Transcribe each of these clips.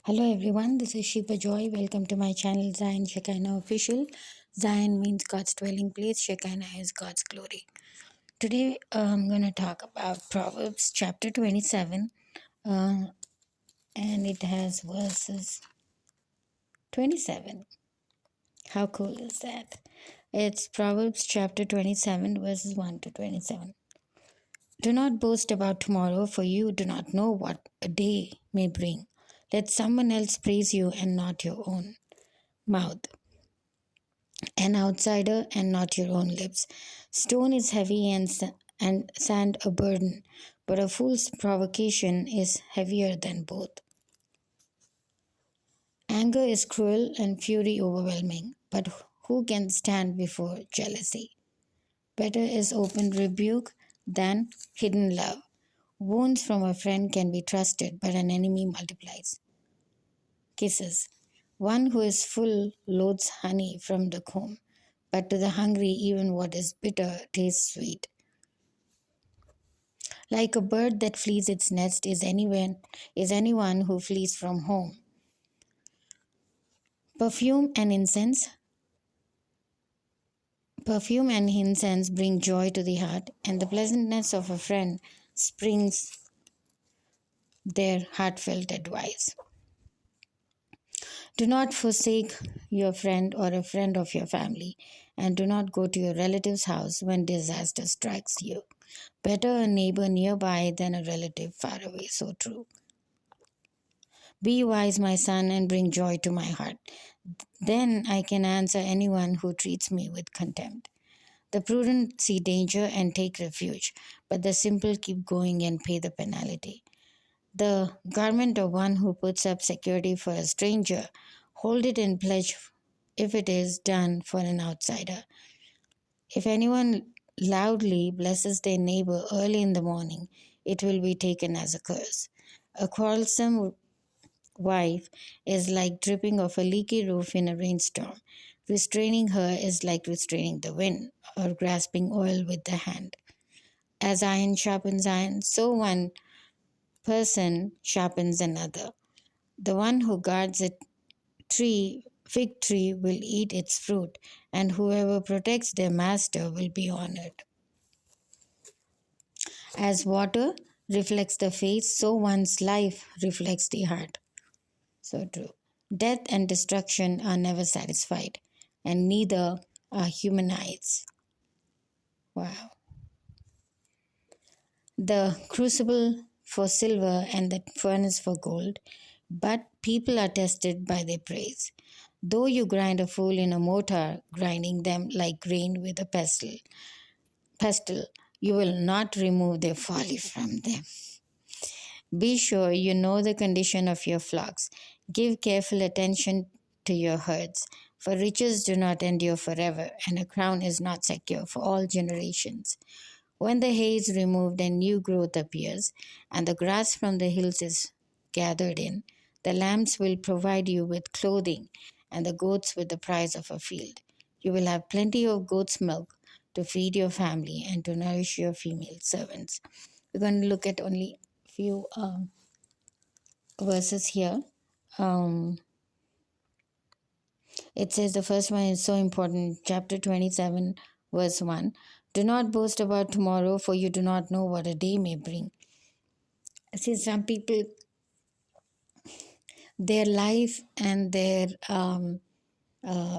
Hello everyone, this is Sheba Joy. Welcome to my channel Zion Shekinah Official. Zion means God's dwelling place, Shekinah is God's glory. Today I'm going to talk about Proverbs chapter 27 and it has verses 27. How cool is that? It's Proverbs chapter 27 verses 1 to 27. Do not boast about tomorrow, for you do not know what a day may bring. Let someone else praise you and not your own mouth. An outsider and not your own lips. Stone is heavy and sand a burden, but a fool's provocation is heavier than both. Anger is cruel and fury overwhelming, but who can stand before jealousy? Better is open rebuke than hidden love. Wounds from a friend can be trusted, but an enemy multiplies kisses. One who is full loathes honey from the comb, but to the hungry even what is bitter tastes sweet. Like a bird that flees its nest is anyone who flees from home. Perfume and incense bring joy to the heart, and the pleasantness of a friend springs their heartfelt advice. Do not forsake your friend or a friend of your family, and do not go to your relative's house when disaster strikes you. Better a neighbor nearby than a relative far away. So true. Be wise, my son, and bring joy to my heart. Then I can answer anyone who treats me with contempt. The prudent see danger and take refuge, but the simple keep going and pay the penalty. The garment of one who puts up security for a stranger, hold it in pledge if it is done for an outsider. If anyone loudly blesses their neighbor early in the morning, it will be taken as a curse. A quarrelsome wife is like dripping off a leaky roof in a rainstorm. Restraining her is like restraining the wind or grasping oil with the hand. As iron sharpens iron, so one person sharpens another. The one who guards a fig tree will eat its fruit, and whoever protects their master will be honored. As water reflects the face, so one's life reflects the heart. So true. Death and destruction are never satisfied, and neither are human eyes. Wow. The crucible for silver and the furnace for gold, but people are tested by their praise. Though you grind a fool in a mortar, grinding them like grain with a pestle, you will not remove their folly from them. Be sure you know the condition of your flocks. Give careful attention to your herds, for riches do not endure forever, and a crown is not secure for all generations. When the hay is removed and new growth appears, and the grass from the hills is gathered in, the lambs will provide you with clothing, and the goats with the price of a field. You will have plenty of goat's milk to feed your family and to nourish your female servants. We're going to look at only a few verses here. It says the first one is so important, chapter 27, verse 1. Do not boast about tomorrow, for you do not know what a day may bring. See, some people, their life and their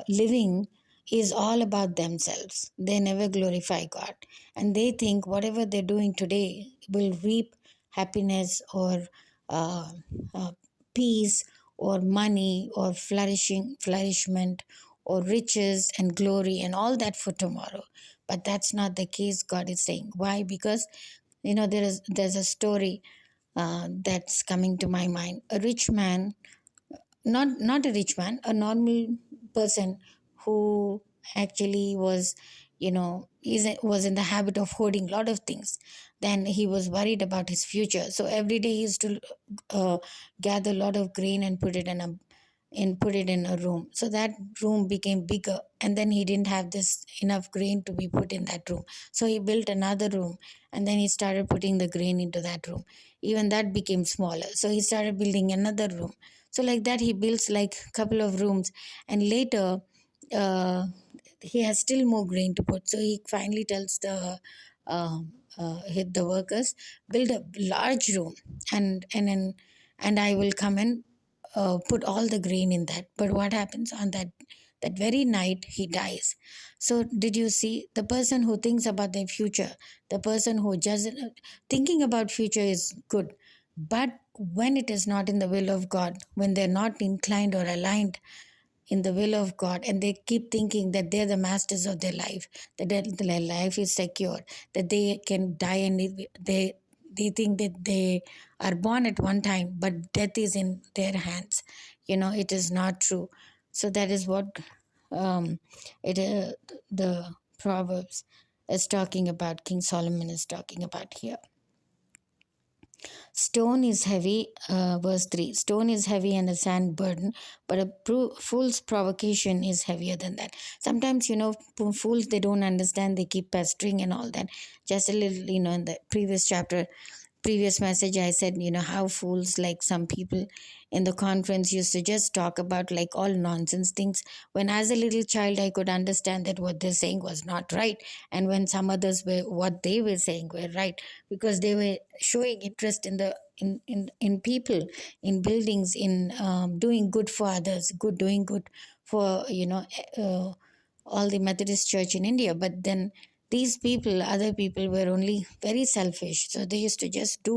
living is all about themselves. They never glorify God. And they think whatever they're doing today will reap happiness or peace or money or flourishment or riches and glory and all that for tomorrow. But that's not the case, God is saying. Why? Because, there's a story that's coming to my mind. A rich man, not a rich man, a normal person who actually was was in the habit of hoarding a lot of things. Then he was worried about his future, so every day he used to gather a lot of grain and put it in and put it in a room. So that room became bigger, and then he didn't have this enough grain to be put in that room. So he built another room, and then he started putting the grain into that room. Even that became smaller. So he started building another room. So like that, he builds like a couple of rooms, and later he has still more grain to put. So he finally tells hit the workers, build a large room, and I will come and put all the grain in that. But what happens on that very night, he dies. So did you see, the person who thinks about their future, the person who just thinking about future is good, but when it is not in the will of God, when they're not inclined or aligned in the will of God, and they keep thinking that they're the masters of their life, that their life is secure, that they can die, and they think that they are born at one time, but death is in their hands. It is not true. So that is what um, it the Proverbs is talking about. King Solomon is talking about here. Stone is heavy, verse 3. Stone is heavy and a sand burden, but a fool's provocation is heavier than that. Sometimes, fools, they don't understand, they keep pestering and all that. Just a little, in the previous message, I said, how fools, like some people in the conference, used to just talk about like all nonsense things, when as a little child I could understand that what they're saying was not right, and when some others were, what they were saying were right, because they were showing interest in people, in buildings, in doing good for others, doing good for all the Methodist Church in India. But then these people, other people, were only very selfish. So they used to just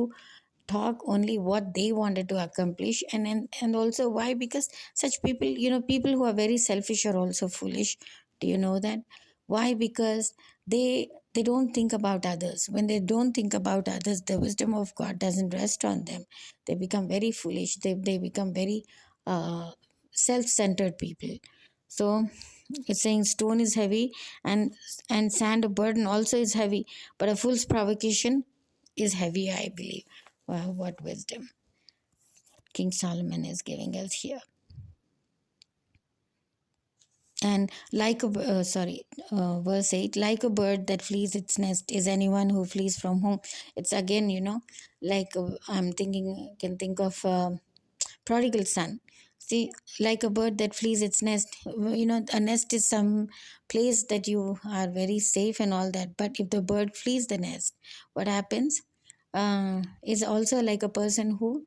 talk only what they wanted to accomplish. And also, why? Because such people, people who are very selfish are also foolish. Do you know that? Why? Because they don't think about others. When they don't think about others, the wisdom of God doesn't rest on them. They become very foolish. They become very self-centered people. So it's saying stone is heavy, and sand, a burden, also is heavy, but a fool's provocation is heavy, I believe. Wow, what wisdom King Solomon is giving us here. And verse 8, like a bird that flees its nest is anyone who flees from home. It's again, like I'm thinking, can think of prodigal son. See, like a bird that flees its nest, a nest is some place that you are very safe and all that. But if the bird flees the nest, what happens? Is also like a person who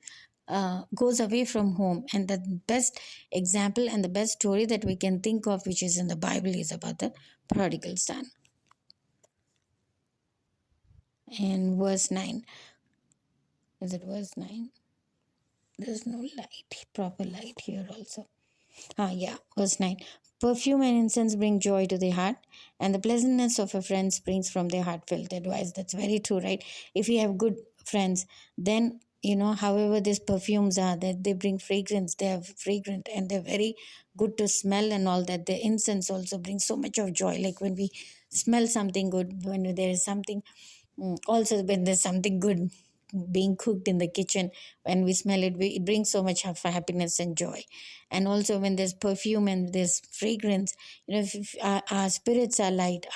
goes away from home. And the best example and the best story that we can think of, which is in the Bible, is about the prodigal son. And verse 9. Is it verse 9? There's no light, proper light here also. Yeah, verse 9. Perfume and incense bring joy to the heart, and the pleasantness of a friend springs from their heartfelt advice. That's very true, right? If you have good friends, then however these perfumes are, that they bring fragrance, they are fragrant and they're very good to smell and all that. The incense also brings so much of joy. Like when we smell something good, when there is something, also when there's something good being cooked in the kitchen, when we smell it, it brings so much of happiness and joy. And also when there's perfume and there's fragrance, if our spirits are light,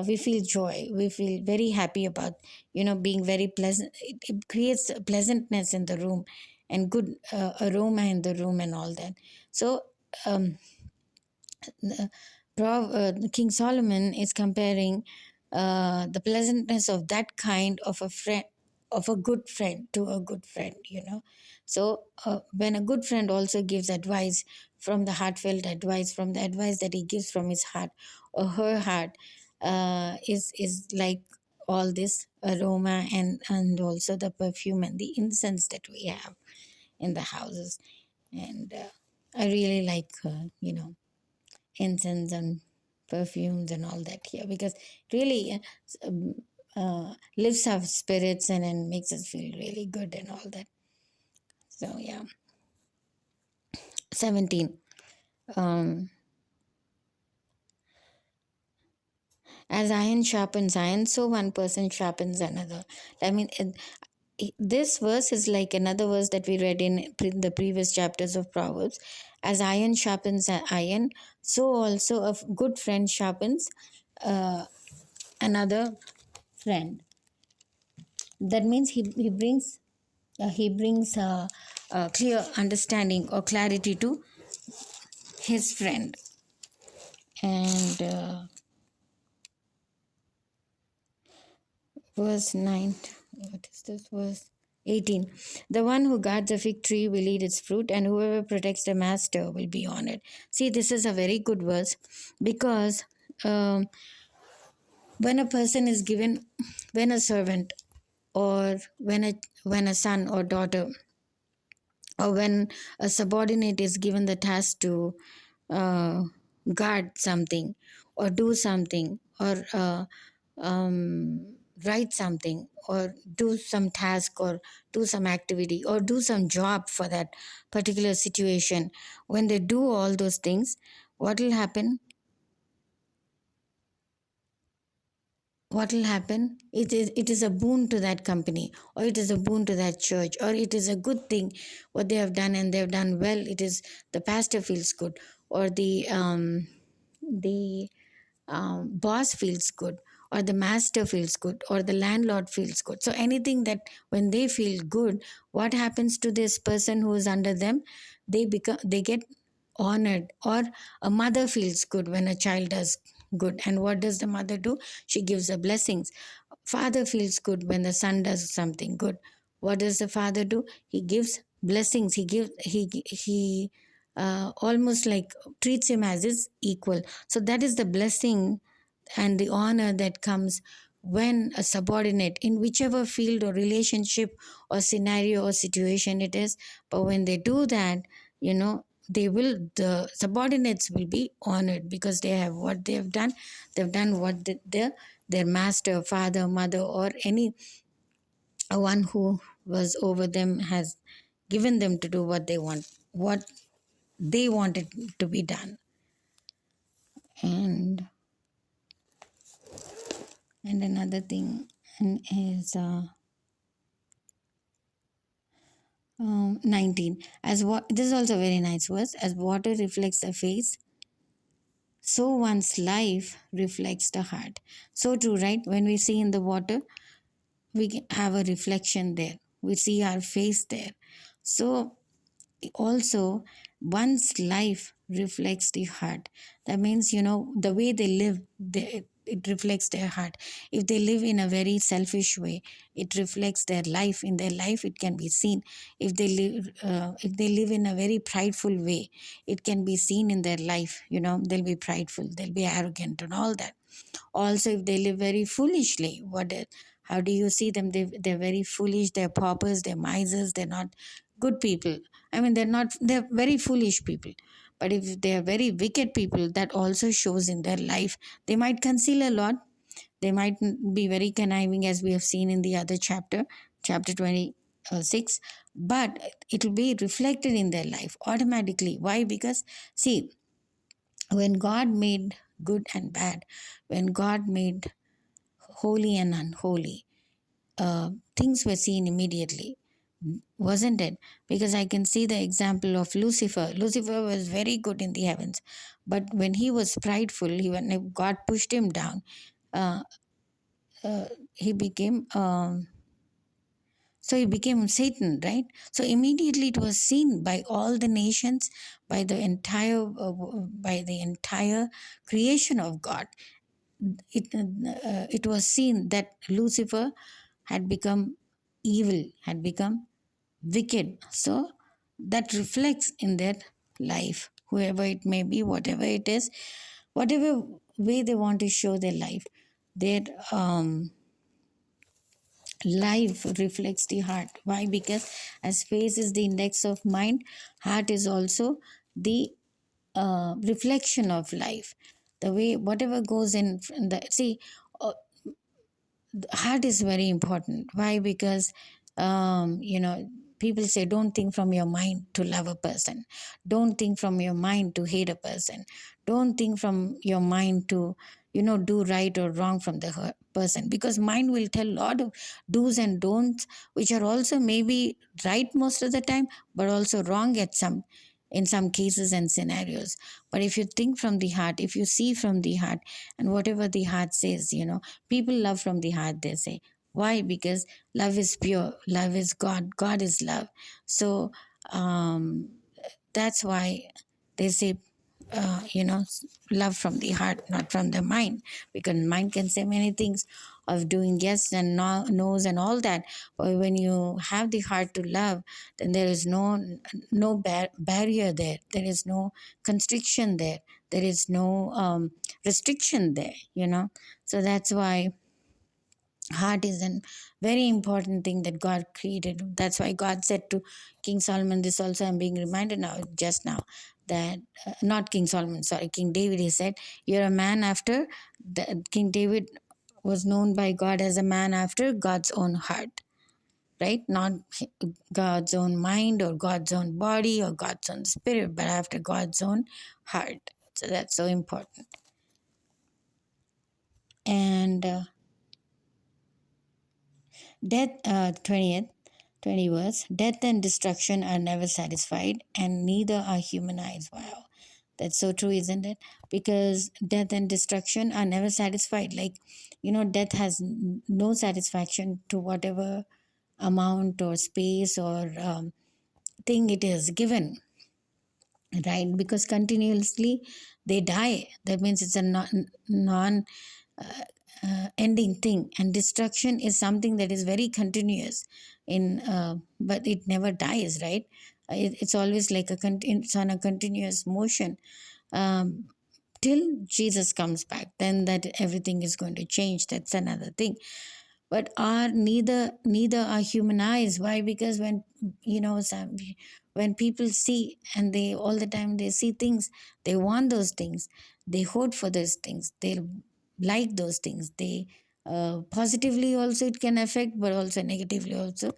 we feel joy, we feel very happy about being very pleasant. It creates a pleasantness in the room, and good aroma in the room and all that. So um, King Solomon is comparing the pleasantness of that kind of a friend, of a good friend, to a good friend. So when a good friend also gives advice, from the heartfelt advice, from the advice that he gives from his heart or her heart, is like all this aroma, and also the perfume and the incense that we have in the houses. And I really like incense and perfumes and all that here, because really lifts our spirits, and makes us feel really good and all that. So yeah. 17. um, as iron sharpens iron, so one person sharpens another. I mean, this verse is like another verse that we read in the previous chapters of Proverbs. As iron sharpens iron, so also a good friend sharpens uh, another friend. That means he brings clear understanding or clarity to his friend. And verse 9, what is this? Verse 18. The one who guards a fig tree will eat its fruit, and whoever protects the master will be honored. See, this is a very good verse because um, when a person is given, when a servant or when a son or daughter, or when a subordinate is given the task to uh, guard something or do something or write something or do some task or do some activity or do some job for that particular situation, when they do all those things, what will happen? It is a boon to that company, or it is a boon to that church, or it is a good thing what they have done, and they have done well. It is the pastor feels good, or the boss feels good, or the master feels good, or the landlord feels good. So anything that when they feel good, what happens to this person who is under them? They get honored. Or a mother feels good when a child does good, and what does the mother do? She gives the blessings. Father feels good when the son does something good. What does the father do? He gives blessings. He almost like treats him as his equal. So that is the blessing and the honor that comes when a subordinate, in whichever field or relationship or scenario or situation it is, but when they do that, the subordinates will be honored because they have what they have done. They've done what their master, father, mother, or any one who was over them has given them to do what they wanted to be done. And another thing is 19. As what this is also a very nice verse. As water reflects the face, so one's life reflects the heart. So true, right? When we see in the water, we have a reflection there. We see our face there. So also one's life reflects the heart. That means, the way they live, it reflects their heart. If they live in a very selfish way, it reflects their life. In their life it can be seen. If they live in a very prideful way, it can be seen in their life. They'll be prideful, they'll be arrogant and all that. Also, if they live very foolishly, how do you see them? They're very foolish, they're paupers, they're misers, they're not good people. I mean, they're very foolish people. But if they're very wicked people, that also shows in their life. They might conceal a lot, they might be very conniving, as we have seen in the other chapter 26, but it will be reflected in their life automatically. Why? Because, see, when God made good and bad, when God made holy and unholy, things were seen immediately, wasn't it? Because I can see the example of Lucifer. Lucifer was very good in the heavens, but when he was prideful, when God pushed him down, uh, he became so he became Satan, right? So immediately it was seen by all the nations, by the entire creation of God. It was seen that Lucifer had become evil, had become wicked. So that reflects in their life, whoever it may be, whatever it is, whatever way they want to show their life, their life reflects the heart. Why? Because as face is the index of mind, heart is also the reflection of life. The way whatever goes in the see, heart is very important. Why? Because people say, don't think from your mind to love a person, don't think from your mind to hate a person, don't think from your mind to do right or wrong from the person, because mind will tell a lot of do's and don'ts, which are also maybe right most of the time, but also wrong at some in some cases and scenarios. But if you think from the heart, if you see from the heart, and whatever the heart says, people love from the heart, they say. Why? Because love is pure, love is God, God is love. So that's why they say, love from the heart, not from the mind, because mind can say many things of doing yes and no, no's and all that. But when you have the heart to love, then there is no barrier there. There is no constriction there. There is no restriction there. So that's why heart is a very important thing that God created. That's why God said to King Solomon, this also I'm being reminded now, just now, that not King Solomon, sorry, King David, he said, you're a man after, King David was known by God as a man after God's own heart, right? Not God's own mind or God's own body or God's own spirit, but after God's own heart. So that's so important. And death, 20 verse, death and destruction are never satisfied, and neither are human eyes. Wow, that's so true, isn't it? Because death and destruction are never satisfied. Like, death has no satisfaction to whatever amount or space or thing it is given, right? Because continuously they die. That means it's a non ending thing, and destruction is something that is very continuous but it never dies, right? It's always like it's on a continuous motion, um, till Jesus comes back. Then that everything is going to change. That's another thing. But are neither are human eyes. Why? Because when people see, and they all the time they see things, they want those things, they hope for those things, they like those things, they positively also it can affect, but also negatively also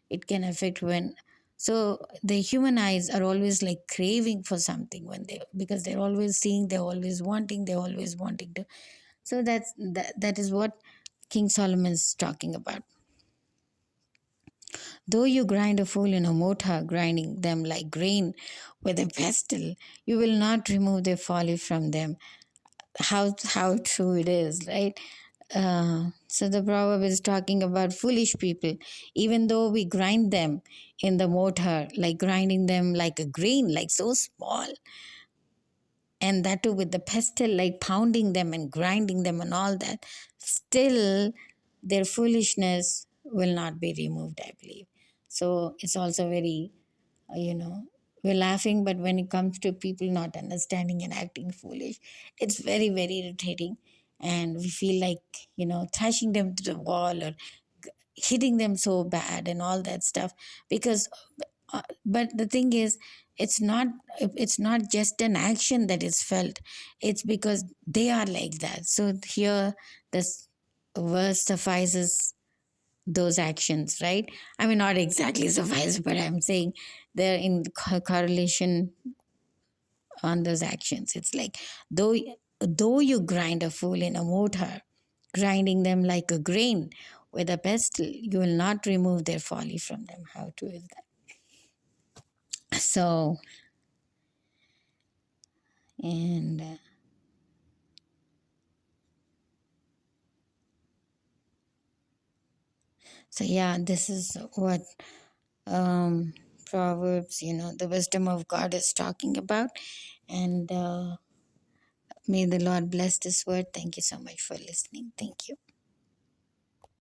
it can affect. When so the human eyes are always like craving for something, because they're always seeing, they're always wanting to. So that is what King Solomon is talking about. Though you grind a fool in a mortar, grinding them like grain with a pestle, you will not remove their folly from them. How true it is, right? So the proverb is talking about foolish people. Even though we grind them in the mortar, like grinding them like a grain, like so small, and that too with the pestle, like pounding them and grinding them and all that, still their foolishness will not be removed, I believe. So it's also very, we're laughing, but when it comes to people not understanding and acting foolish, it's very, very irritating. And we feel like, thrashing them to the wall or hitting them so bad and all that stuff. Because but the thing is, it's not just an action that is felt, it's because they are like that. So here this verse suffices those actions, right? I mean, not exactly suffice, but I'm saying they're in correlation on those actions. It's like, though you grind a fool in a mortar, grinding them like a grain with a pestle, you will not remove their folly from them. How true is that? So, and so yeah, this is what um, Proverbs, the wisdom of God is talking about. And may the Lord bless this word. Thank you so much for listening. Thank you.